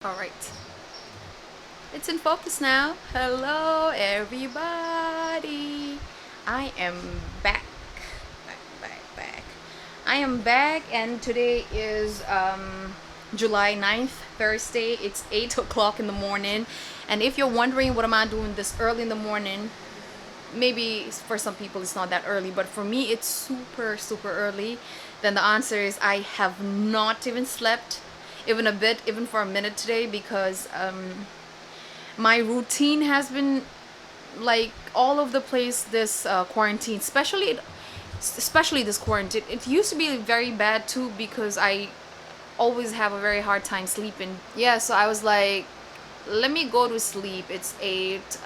Alright, it's in focus now. Hello everybody. I am back. Back. I am back and today is July 9th, Thursday. It's 8 o'clock in the morning. And if you're wondering what am I doing this early in the morning, maybe for some people it's not that early, but for me it's super early. Then the answer is I have not even slept even a bit, even for a minute today, because my routine has been like all over the place this quarantine, especially this quarantine. It used to be very bad too because I always have a very hard time sleeping. Yeah, so I was like, let me go to sleep. It's 8.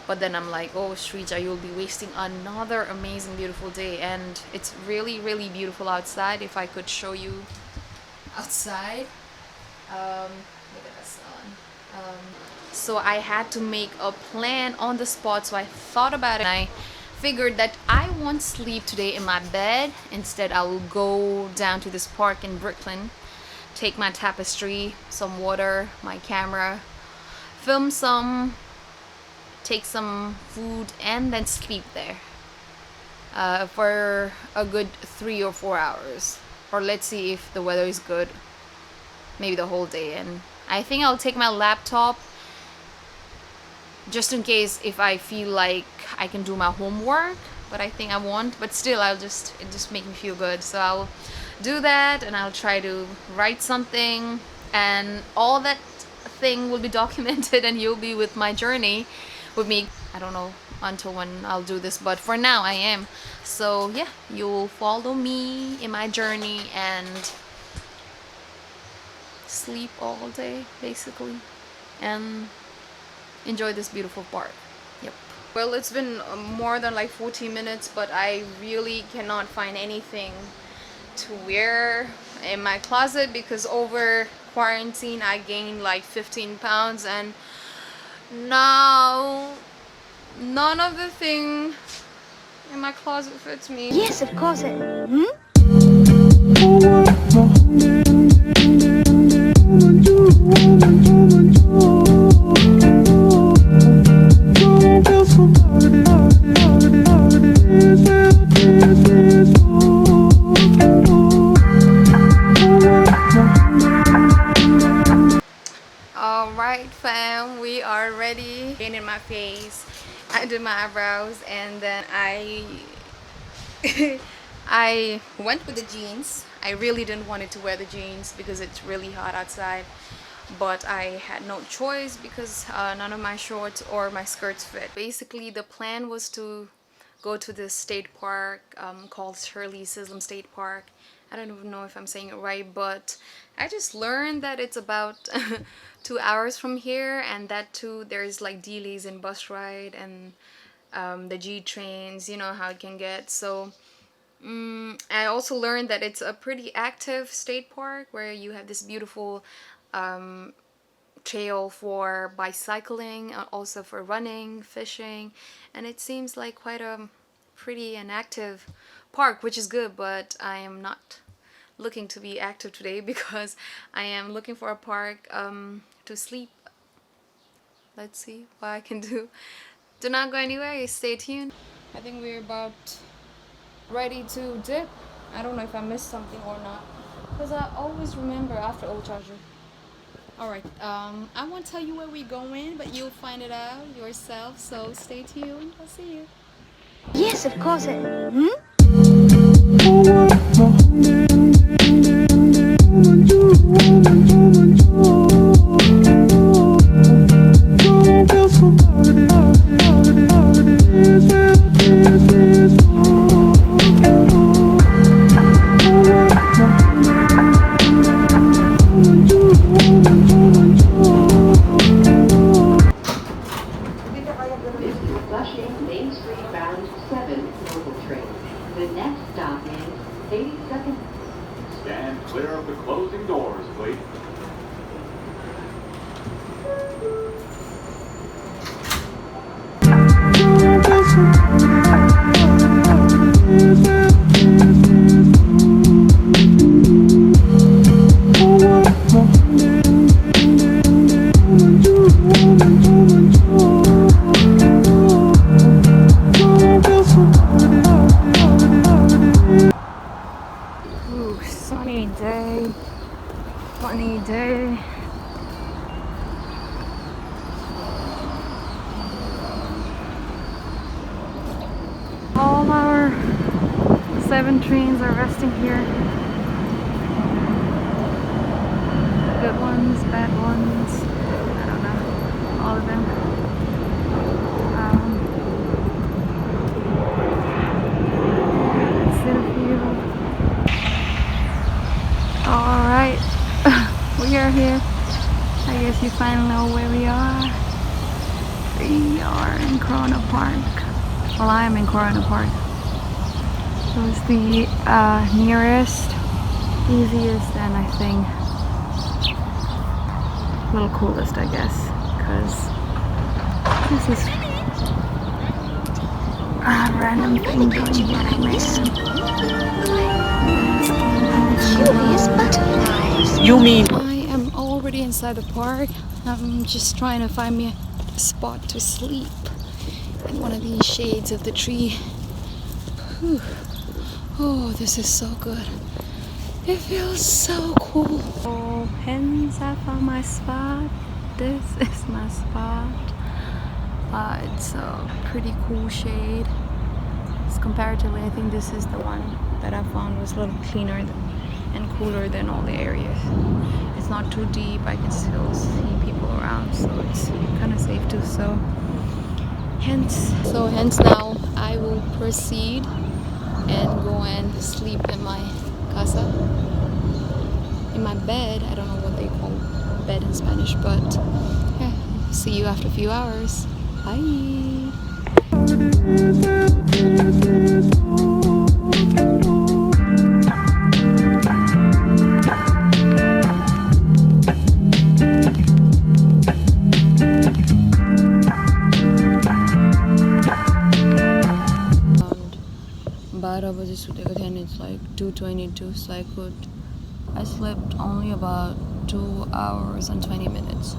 But then I'm like, oh Shrija, you'll be wasting another amazing beautiful day. And it's really beautiful outside. If I could show you outside, look at the sun. So I had to make a plan on the spot, so I thought about it and I figured that I won't sleep today in my bed. Instead I will go down to this park in Brooklyn, take my tapestry, some water, my camera, film some, take some food, and then sleep there for a good 3 or 4 hours, or let's see if the weather is good, maybe the whole day. And I think I'll take my laptop just in case if I feel like I can do my homework, but I think I won't. But still, it just make me feel good, so I'll do that and I'll try to write something, and all that thing will be documented and you'll be with my journey with me. I don't know until when I'll do this, but for now I am. So yeah, you'll follow me in my journey and sleep all day basically and enjoy this beautiful park. Yep. Well, it's been more than like 40 minutes, but I really cannot find anything to wear in my closet because over quarantine I gained like 15 pounds and now none of the thing in my closet fits me. Yes, of course it. Alright fam, we are ready. Painted my face, I did my eyebrows, and then I I went with the jeans. I really didn't want to wear the jeans because it's really hot outside, but I had no choice because none of my shorts or my skirts fit. Basically the plan was to go to this state park called Shirley Sizzlem State Park. I don't even know if I'm saying it right, but I just learned that it's about 2 hours from here, and that too there's like delays in bus ride and the G trains, you know how it can get. So I also learned that it's a pretty active state park where you have this beautiful trail for bicycling, also for running, fishing, and it seems like quite a pretty and active park, which is good. But I am not looking to be active today because I am looking for a park to sleep. Let's see what I can do. Do not go anywhere, stay tuned. I think we're about ready to dip. I don't know if I missed something or not because I always remember after old charger. Alright, I won't tell you where we're going, but you'll find it out yourself, so stay tuned. I'll see you. Yes, of course it. This is Flushing Main Street bound 7 local train. The next stop is 86. day. All our 7 trains are resting here. Good ones, bad ones, I don't know, all of them. It's in a field. Alright, we are here. I guess you finally know where we are. We are in Corona Park. Well, I am in Corona Park. It was the nearest, easiest, and I think a little coolest, I guess, because this is a random thing going here. Curious butterflies. You mean? I am already inside the park. I'm just trying to find me a spot to sleep in one of these shades of the tree. Whew. Oh, this is so good. It feels so cool. Oh, hence I found my spot. This is my spot. It's a pretty cool shade. It's comparatively, I think this is the one that I found was a little cleaner and cooler than all the areas. It's not too deep. I can still see people around, so it's kind of safe too. So hence now I will proceed and go and sleep in my casa, in my bed. I don't know what they call bed in Spanish, but yeah, see you after a few hours. Bye. And it's like 2:22, so I slept only about 2 hours and 20 minutes,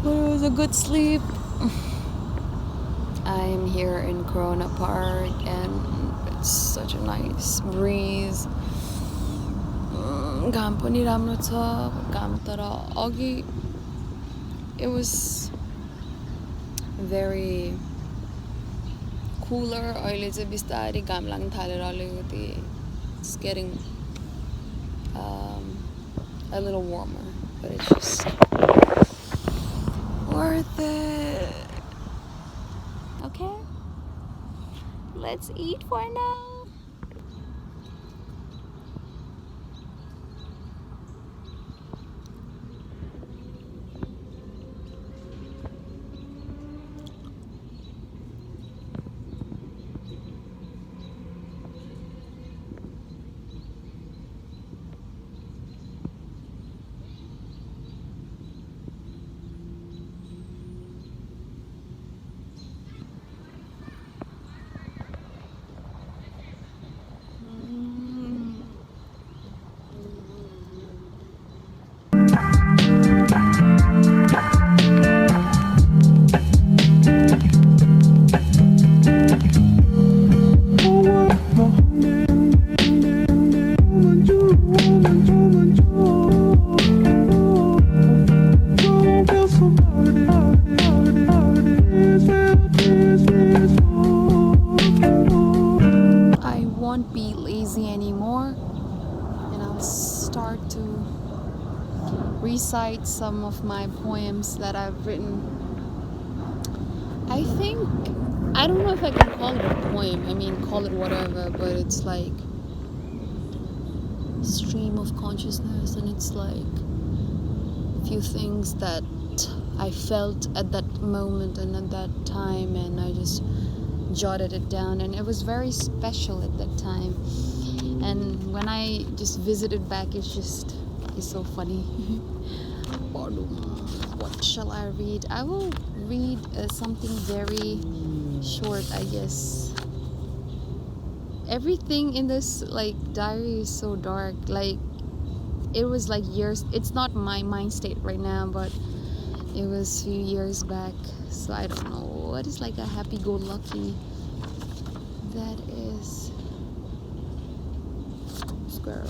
but it was a good sleep. I am here in Corona Park and it's such a nice breeze. घाम पनि राम्रो छ, घाम तर अघि it was very cooler. अहिले चाहिँ बिस्तारै घाम लाग्न थालेर अलिकति it's getting a little warmer, but it's just worth it. Okay, let's eat for now. Be lazy anymore, and I'll start to recite some of my poems that I've written. I don't know if I can call it a poem. I mean, call it whatever, but it's like stream of consciousness, and it's like a few things that I felt at that moment and at that time, and I just jotted it down, and it was very special at that time. And when I just visited back, it's so funny. What shall I read? I will read something very short, I guess. Everything in this like diary is so dark. Like it was like years. It's not my mind state right now, but it was a few years back. So I don't know what is like a happy-go-lucky. That is squirrel.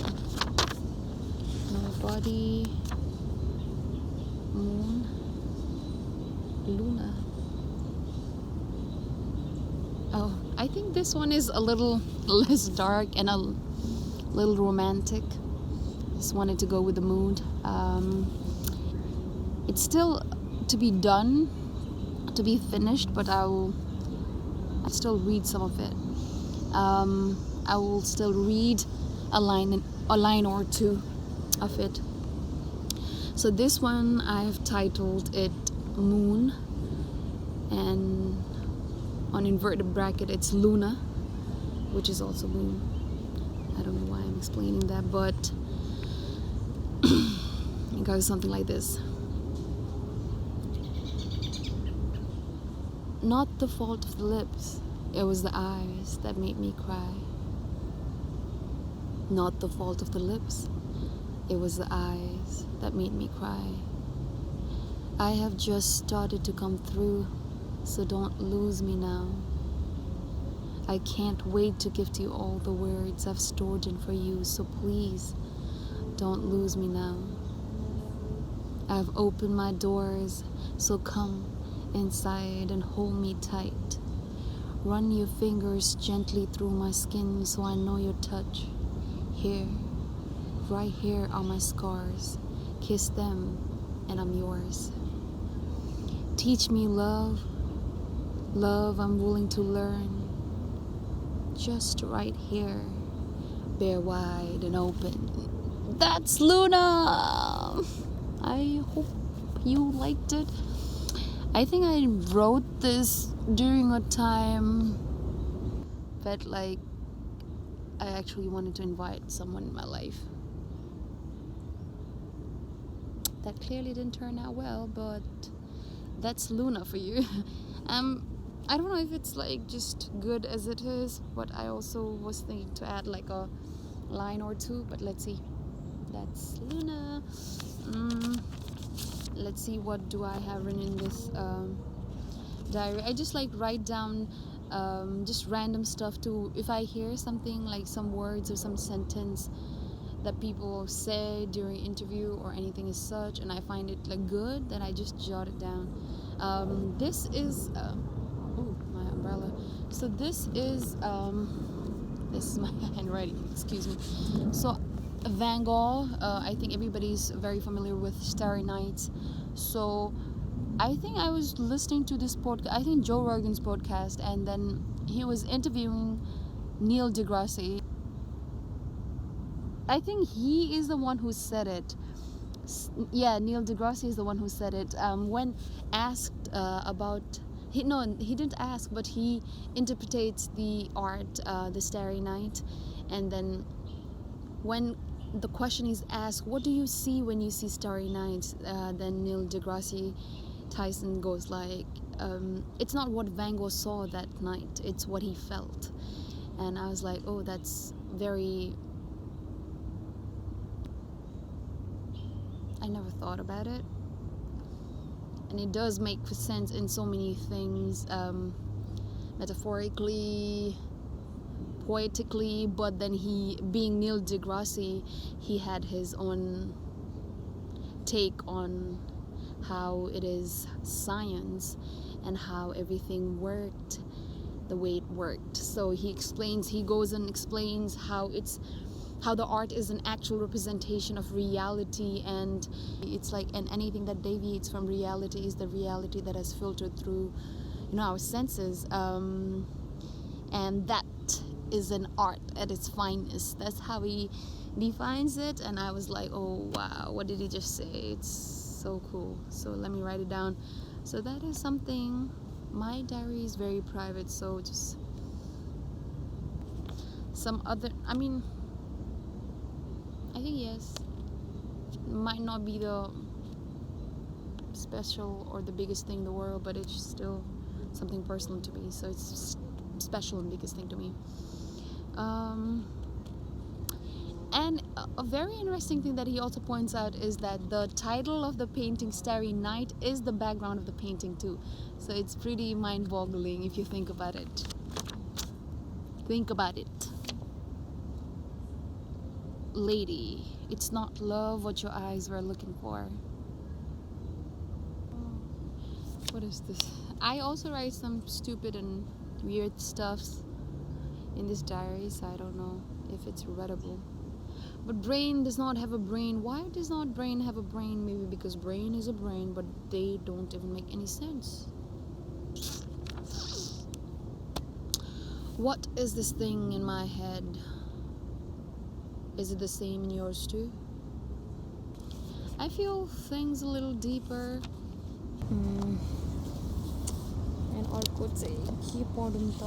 body, moon, Luna. Oh, I think this one is a little less dark and a little romantic. Just wanted to go with the mood. It's still to be done, to be finished, but I'll still read some of it. I will still read a line or two of it. So this one I have titled it Moon, and on inverted bracket it's Luna, which is also moon. I don't know why I'm explaining that, but it goes something like this. Not the fault of the lips, it was the eyes that made me cry. Not the fault of the lips, it was the eyes that made me cry. I have just started to come through, so don't lose me now. I can't wait to give to you all the words I've stored in for you, so please don't lose me now. I've opened my doors, so come inside and hold me tight. Run your fingers gently through my skin so I know your touch. Here, right here are my scars. Kiss them and I'm yours. Teach me love, love I'm willing to learn. Just right here, bare wide and open. That's Luna! I hope you liked it. I think I wrote this during a time that like I actually wanted to invite someone in my life. That clearly didn't turn out well, but that's Luna for you. I don't know if it's like just good as it is, but I also was thinking to add like a line or two, but let's see. That's Luna. Let's see, what do I have written in this diary. I just like write down just random stuff too. If I hear something like some words or some sentence that people say during interview or anything as such, and I find it like good, then I just jot it down. This is my umbrella. So this is my handwriting, excuse me. So Van Gogh, I think everybody's very familiar with Starry Night. So I think I was listening to this podcast, I think Joe Rogan's podcast, and then he was interviewing Neil deGrasse. I think he is the one who said it. Yeah, Neil deGrasse is the one who said it. When asked about, he didn't ask, but he interprets the art, the Starry Night, and then when the question is asked, what do you see when you see Starry Night? Then Neil deGrasse Tyson goes like, it's not what Van Gogh saw that night, it's what he felt. And I was like, oh, that's very, I never thought about it, and it does make sense in so many things, metaphorically, poetically. But then he, being Neil deGrasse, he had his own take on how it is science and how everything worked the way it worked. So he goes and explains how the art is an actual representation of reality, and it's like, and anything that deviates from reality is the reality that has filtered through, our senses, and that is an art at its finest. That's how he defines it. And I was like, oh wow, what did he just say? It's so cool. So let me write it down. So that is something. My diary is very private, so just some other, I think yes, might not be the special or the biggest thing in the world, but it's still something personal to me, so it's special and biggest thing to me. And a very interesting thing that he also points out is that the title of the painting, Starry Night, is the background of the painting too. So it's pretty mind-boggling if you think about it. Think about it. Lady, It's not love what your eyes were looking for. What is this? I also write some stupid and weird stuffs in this diary, so I don't know if it's readable. But brain does not have a brain. Why does not brain have a brain? Maybe because brain is a brain, but they don't even make any sense. What is this thing in my head? Is it the same in yours too? I feel things a little deeper. And अर्को चाहिँ के पढौँ त?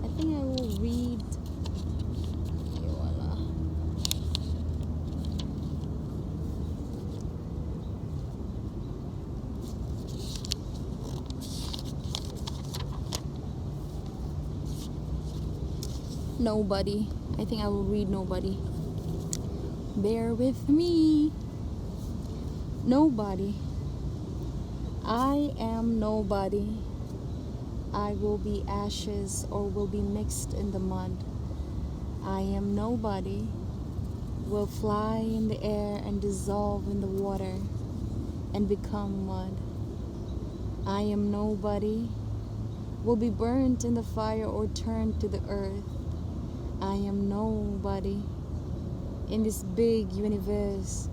I think I will read Nobody. I think I will read Nobody. Bear with me. Nobody. I am nobody. I will be ashes or will be mixed in the mud. I am nobody. Will fly in the air and dissolve in the water and become mud. I am nobody. Will be burnt in the fire or turned to the earth. I am nobody. In this big universe,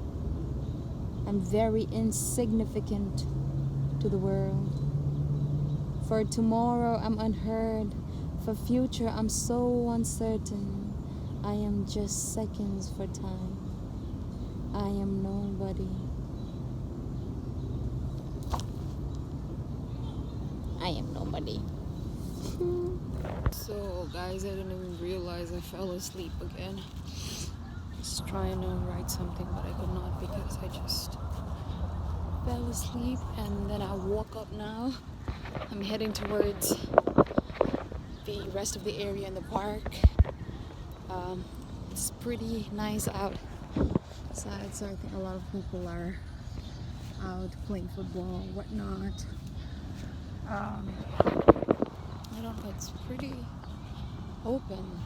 I'm very insignificant to the world. For tomorrow I'm unheard. For future I'm so uncertain. I am just seconds for time. I am nobody. I am nobody. So guys, I didn't even realize I fell asleep again. Just trying to write something, but I could not because I just fell asleep, and then I woke up now. I'm heading towards the rest of the area in the park. It's pretty nice outside, so I think a lot of people are out playing football, whatnot. I don't know, it's pretty open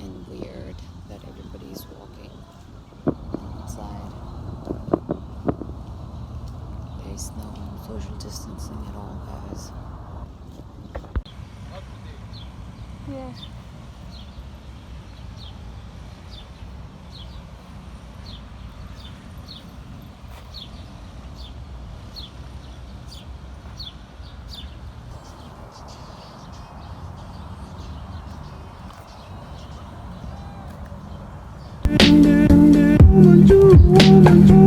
and weird that everybody's walking outside. There's no social distancing at all, guys. Yeah. Woman,